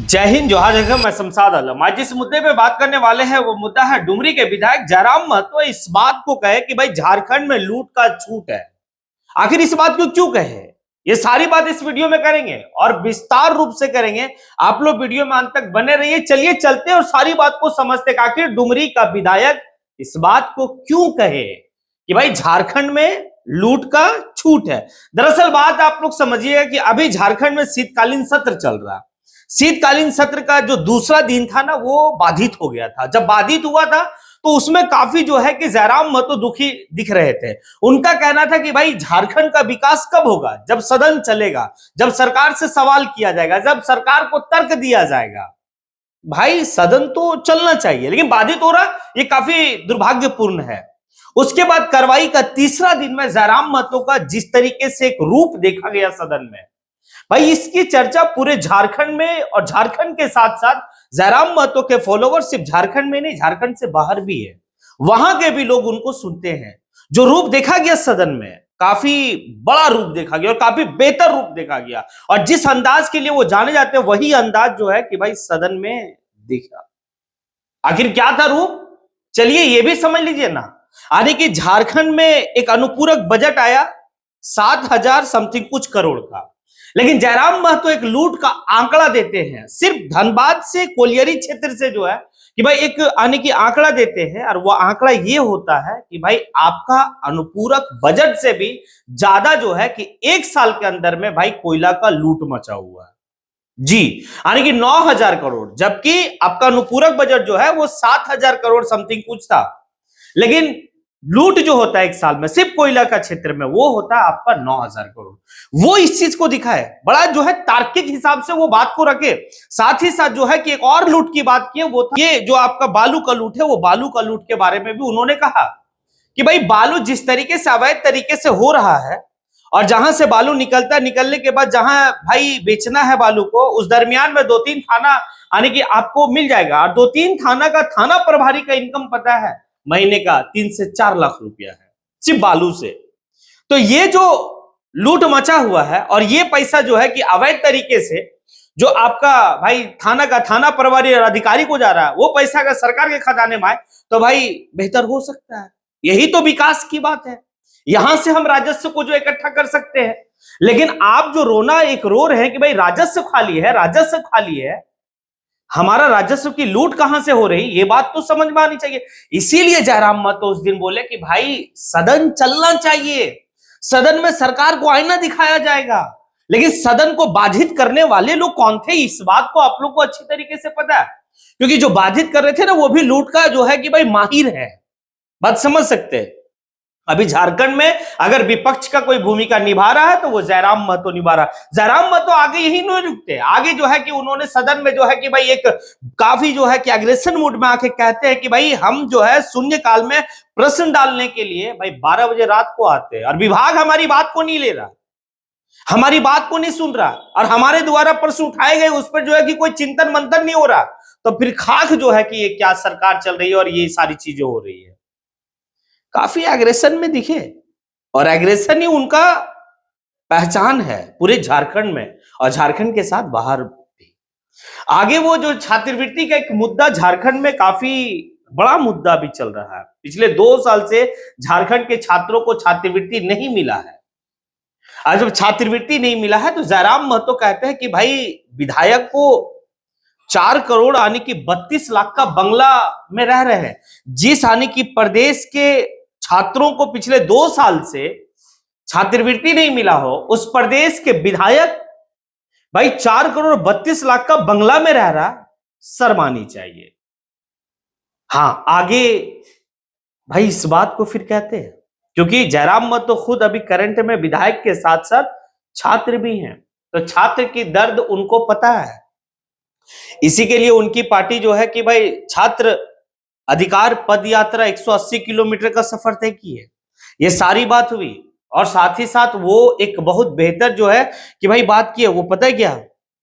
जय हिंद, जोहार जगह। मैं शमशाद आलम। आज जिस मुद्दे पे बात करने वाले हैं वो मुद्दा है डुमरी के विधायक जयराम महतो इस बात को कहे कि भाई झारखंड में लूट का छूट है। आखिर इस बात को क्यों कहे, ये सारी बात इस वीडियो में करेंगे और विस्तार रूप से करेंगे। आप लोग वीडियो में अंत तक बने रहिए। चलिए चलते और सारी बात को समझते कि आखिर डुमरी का विधायक इस बात को क्यों कहे कि भाई झारखंड में लूट का छूट है। दरअसल बात आप लोग समझिएगा कि अभी झारखंड में शीतकालीन सत्र चल रहा है। शीतकालीन सत्र का जो दूसरा दिन था ना, वो बाधित हो गया था। जब बाधित हुआ था तो उसमें काफी जो है कि जयराम महतो दुखी दिख रहे थे। उनका कहना था कि भाई झारखंड का विकास कब होगा, जब सदन चलेगा, जब सरकार से सवाल किया जाएगा, जब सरकार को तर्क दिया जाएगा। भाई सदन तो चलना चाहिए, लेकिन बाधित हो रहा, ये काफी दुर्भाग्यपूर्ण है। उसके बाद कार्रवाई का तीसरा दिन में जयराम महतो का जिस तरीके से एक रूप देखा गया सदन में, भाई इसकी चर्चा पूरे झारखंड में और झारखंड के साथ साथ जयराम महतो के फॉलोवर सिर्फ झारखंड में नहीं, झारखंड से बाहर भी है। वहां के भी लोग उनको सुनते हैं। जो रूप देखा गया सदन में, काफी बड़ा रूप देखा गया और काफी बेहतर रूप देखा गया। और जिस अंदाज के लिए वो जाने जाते हैं वही अंदाज जो है कि भाई सदन में दिखा। आखिर क्या था रूप, चलिए ये भी समझ लीजिए ना। यानी कि झारखंड में एक अनुपूरक बजट आया 7,000 समथिंग कुछ करोड़ का, लेकिन जयराम महतो एक लूट का आंकड़ा देते हैं सिर्फ धनबाद से, कोलियरी क्षेत्र से जो है कि भाई एक आने की आंकड़ा देते हैं। और वो आंकड़ा ये होता है कि भाई आपका अनुपूरक बजट से भी ज्यादा जो है कि एक साल के अंदर में भाई कोयला का लूट मचा हुआ है जी। यानी कि 9,000 करोड़, जबकि आपका अनुपूरक बजट जो है वो 7,000 करोड़ समथिंग कुछ था। लेकिन लूट जो होता है एक साल में सिर्फ कोयला का क्षेत्र में, वो होता है आपका 9,000 करोड़। वो इस चीज को दिखाए, बड़ा जो है तार्किक हिसाब से वो बात को रखे। साथ ही साथ जो है कि एक और लूट की बात की, वो था ये जो आपका बालू का लूट है। वो बालू का लूट के बारे में भी उन्होंने कहा कि भाई बालू जिस तरीके से अवैध तरीके से हो रहा है, और जहां से बालू निकलता है, निकलने के बाद जहां भाई बेचना है बालू को, उस दरमियान में 2-3 थाना यानी कि आपको मिल जाएगा। और 2-3 थाना का थाना प्रभारी का इनकम पता है महीने का 3 से 4 लाख रुपया है सिर्फ बालू से। तो ये जो लूट मचा हुआ है और ये पैसा जो है कि अवैध तरीके से जो आपका भाई थाना का थाना प्रभारी और अधिकारी को जा रहा है, वो पैसा अगर सरकार के खजाने में आए तो भाई बेहतर हो सकता है। यही तो विकास की बात है। यहां से हम राजस्व को जो इकट्ठा कर सकते हैं। लेकिन आप जो रोना एक रो रहे हैं कि भाई राजस्व खाली है, राजस्व खाली है, हमारा राजस्व की लूट कहां से हो रही, ये बात तो समझ में आनी चाहिए। इसीलिए जयराम महतो उस दिन बोले कि भाई सदन चलना चाहिए, सदन में सरकार को आईना दिखाया जाएगा। लेकिन सदन को बाधित करने वाले लोग कौन थे, इस बात को आप लोग को अच्छी तरीके से पता है, क्योंकि जो बाधित कर रहे थे ना, वो भी लूट का जो है कि भाई माहिर है। बात समझ सकते हैं। अभी झारखंड में अगर विपक्ष का कोई भूमिका निभा रहा है तो वो जयराम महतो निभा रहा है। जयराम महतो आगे यही नहीं रुकते, आगे जो है कि उन्होंने सदन में जो है कि भाई एक काफी जो है कि अग्रेशन मूड में आके कहते हैं कि भाई हम जो है शून्यकाल में प्रश्न डालने के लिए भाई 12 बजे रात को आते हैं, और विभाग हमारी बात को नहीं ले रहा, हमारी बात को नहीं सुन रहा, और हमारे द्वारा प्रश्न उठाए गए उस पर जो है कि कोई चिंतन मंथन नहीं हो रहा। तो फिर खाक जो है कि ये क्या सरकार चल रही है और ये सारी चीजें हो रही है। काफी एग्रेशन में दिखे, और एग्रेशन ही उनका पहचान है पूरे झारखंड में और झारखंड के साथ बाहर भी। आगे वो जो छात्रवृत्ति का एक मुद्दा झारखंड में काफी बड़ा मुद्दा भी चल रहा है। पिछले 2 साल से झारखंड के छात्रों को छात्रवृत्ति नहीं मिला है। आज जब छात्रवृत्ति नहीं मिला है तो जयराम महतो कहते हैं कि भाई विधायक को 4 करोड़ आने की 32 लाख का बंगला में रह रहे हैं। जिस आने की प्रदेश के छात्रों को पिछले 2 साल से छात्रवृत्ति नहीं मिला हो, उस प्रदेश के विधायक भाई 4 करोड़ 32 लाख का बंगला में रह रहा, शर्म आनी चाहिए। हाँ, आगे भाई इस बात को फिर कहते हैं, क्योंकि जयराम महतो खुद अभी करंट में विधायक के साथ साथ छात्र भी हैं, तो छात्र की दर्द उनको पता है। इसी के लिए उनकी पार्टी जो है कि भाई छात्र अधिकार पद यात्रा 180 किलोमीटर का सफर तय की है। ये सारी बात हुई, और साथ ही साथ वो एक बहुत बेहतर जो है कि भाई बात की है, वो पता है क्या,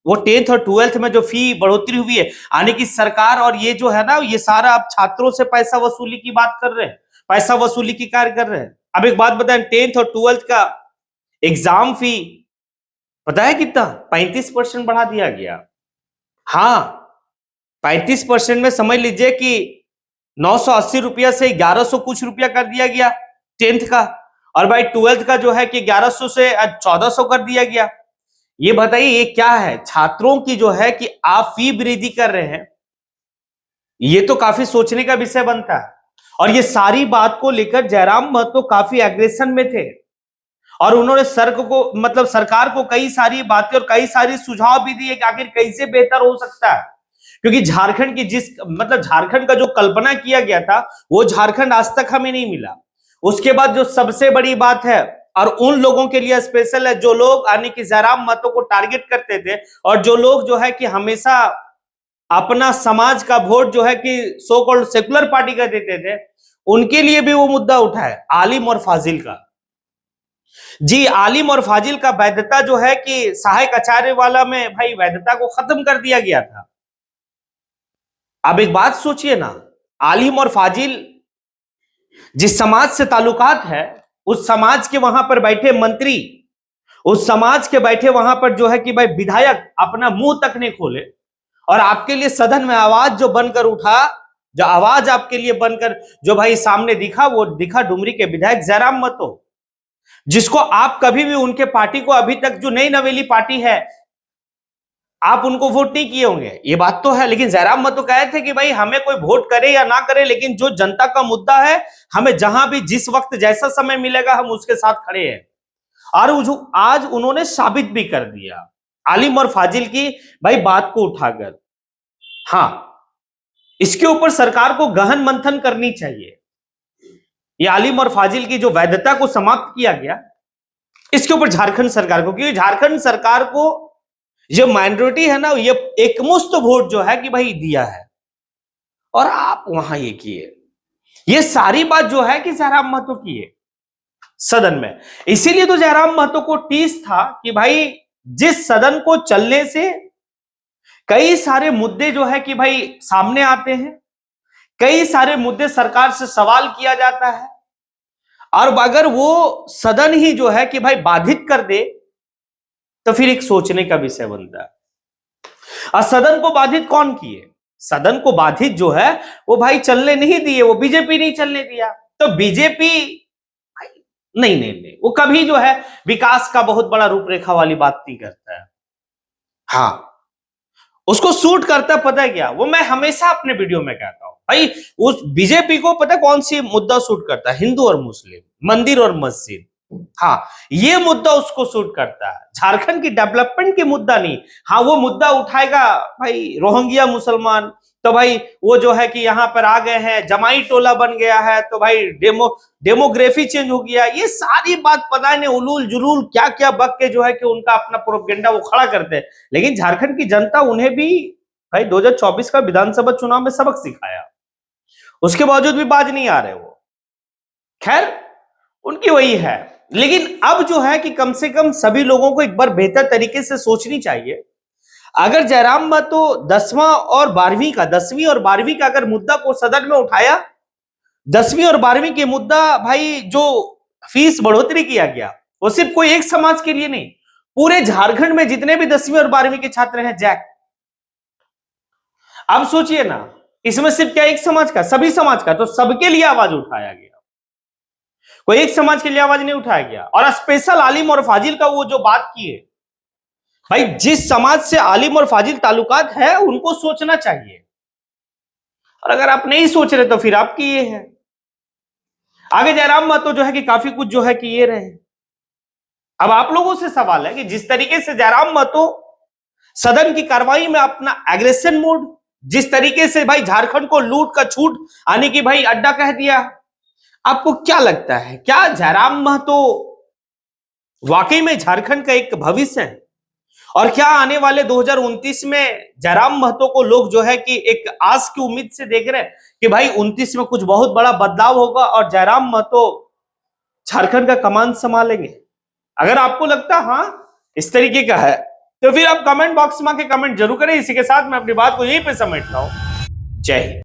वो 10th और 12th में जो फी बढ़ोतरी हुई है, आने की सरकार और ये जो है ना, ये सारा आप छात्रों से पैसा वसूली की बात कर रहे हैं, पैसा वसूली की कार्य कर रहे हैं। अब एक बात बताएं, 10th और 12th का एग्जाम फी पता है कितना, 35% बढ़ा दिया गया। हाँ, 35% में समझ लीजिए कि 980 रुपया से 1100 कुछ रुपया कर दिया गया 10th का, और भाई 12th का जो है कि 1100 से 1400 कर दिया गया। ये बताइए ये क्या है? छात्रों की जो है कि आप फी वृद्धि कर रहे हैं, ये तो काफी सोचने का विषय बनता है। और ये सारी बात को लेकर जयराम महतो काफी एग्रेशन में थे, और उन्होंने सरकार को कई सारी बातें और कई सारी सुझाव भी दिए कि आखिर कैसे बेहतर हो सकता है। क्योंकि झारखंड की झारखंड का जो कल्पना किया गया था वो झारखंड आज तक हमें नहीं मिला। उसके बाद जो सबसे बड़ी बात है, और उन लोगों के लिए स्पेशल है जो लोग यानी कि जयराम महतो को टारगेट करते थे, और जो लोग जो है कि हमेशा अपना समाज का वोट जो है कि सो कॉल्ड सेकुलर पार्टी का देते थे, उनके लिए भी वो मुद्दा उठा है, आलिम और फाजिल का। जी, आलिम और फाजिल का वैधता जो है कि सहायक आचार्य वाला में भाई वैधता को खत्म कर दिया गया था। अब एक बात सोचिए ना, आलिम और फाजिल जिस समाज से ताल्लुकात है, उस समाज के वहां पर बैठे मंत्री, उस समाज के बैठे वहां पर जो है कि भाई विधायक अपना मुंह तक नहीं खोले, और आपके लिए सदन में आवाज जो बनकर उठा, जो आवाज आपके लिए बनकर जो भाई सामने दिखा, वो दिखा डुमरी के विधायक जयराम महतो, जिसको आप कभी भी उनके पार्टी को अभी तक जो नई नवेली पार्टी है आप उनको वोट नहीं किए होंगे, ये बात तो है। लेकिन जयराम महतो कहे थे कि भाई हमें कोई वोट करे या ना करे, लेकिन जो जनता का मुद्दा है, हमें जहां भी जिस वक्त जैसा समय मिलेगा हम उसके साथ खड़े हैं। और आज उन्होंने साबित भी कर दिया आलिम और फाजिल की भाई बात को उठाकर। हाँ, इसके ऊपर सरकार को गहन मंथन करनी चाहिए। ये आलिम और फाजिल की जो वैधता को समाप्त किया गया, इसके ऊपर झारखंड सरकार को, क्योंकि झारखंड सरकार को जो माइनॉरिटी है ना, ये एकमुश्त वोट जो है कि भाई दिया है, और आप वहां ये किए। ये सारी बात जो है कि जयराम महतो की है सदन में। इसीलिए तो जयराम महतो को टीस था कि भाई जिस सदन को चलने से कई सारे मुद्दे जो है कि भाई सामने आते हैं, कई सारे मुद्दे सरकार से सवाल किया जाता है, और अगर वो सदन ही जो है कि भाई बाधित कर दे तो फिर एक सोचने का विषय बनता है। और सदन को बाधित कौन किए? सदन को बाधित जो है वो भाई चलने नहीं दिए, वो बीजेपी नहीं चलने दिया। तो बीजेपी नहीं नहीं नहीं, वो कभी जो है विकास का बहुत बड़ा रूपरेखा वाली बात नहीं करता है। हाँ, उसको सूट करता पता है क्या? वो मैं हमेशा अपने वीडियो में कहता हूं भाई, उस बीजेपी को पता कौन सी मुद्दा सूट करता है? हिंदू और मुस्लिम, मंदिर और मस्जिद। हाँ, ये मुद्दा उसको सूट करता है, झारखंड की डेवलपमेंट के मुद्दा नहीं। हाँ, वो मुद्दा उठाएगा भाई रोहिंग्या मुसलमान, तो भाई वो जो है कि यहाँ पर आ गए हैं, जमाई टोला बन गया है, तो भाई डेमोग्राफी चेंज हो गया। ये सारी बात पता नहीं उलूल जुलूल क्या क्या बक के जो है कि उनका अपना प्रोपेगेंडा वो खड़ा करते हैं। लेकिन झारखंड की जनता उन्हें भी भाई 2024 का विधानसभा चुनाव में सबक सिखाया, उसके बावजूद भी बाज नहीं आ रहे वो। खैर, उनकी वही है। लेकिन अब जो है कि कम से कम सभी लोगों को एक बार बेहतर तरीके से सोचनी चाहिए। अगर जयराम महतो 10वां और 12वीं का 10वीं और 12वीं का अगर मुद्दा को सदन में उठाया, 10वीं और 12वीं के मुद्दा भाई जो फीस बढ़ोतरी किया गया, वो सिर्फ कोई एक समाज के लिए नहीं, पूरे झारखंड में जितने भी 10वीं और 12वीं के छात्र हैं जैक। अब सोचिए ना, इसमें सिर्फ क्या एक समाज का, सभी समाज का, तो सबके लिए आवाज उठाया गया, कोई एक समाज के लिए आवाज नहीं उठाया गया। और स्पेशल आलिम और फाजिल का वो जो बात की है, भाई जिस समाज से आलिम और फाजिल ताल्लुकात है उनको सोचना चाहिए, और अगर आप नहीं सोच रहे तो फिर आपकी ये है। आगे जयराम महतो जो है कि काफी कुछ जो है कि ये रहे। अब आप लोगों से सवाल है कि जिस तरीके से जयराम महतो सदन की कार्रवाई में अपना एग्रेशन मोड, जिस तरीके से भाई झारखंड को लूट का छूट आने की भाई अड्डा कह दिया, आपको क्या लगता है, क्या जयराम महतो वाकई में झारखंड का एक भविष्य है? और क्या आने वाले 2029 में जयराम महतो को लोग जो है कि एक आस की उम्मीद से देख रहे हैं कि भाई 29 में कुछ बहुत बड़ा बदलाव होगा और जयराम महतो झारखंड का कमान संभालेंगे? अगर आपको लगता हाँ इस तरीके का है, तो फिर आप कमेंट बॉक्स में आके कमेंट जरूर करें। इसी के साथ मैं अपनी बात को यहीं पे समेटता हूं। जय हिंद।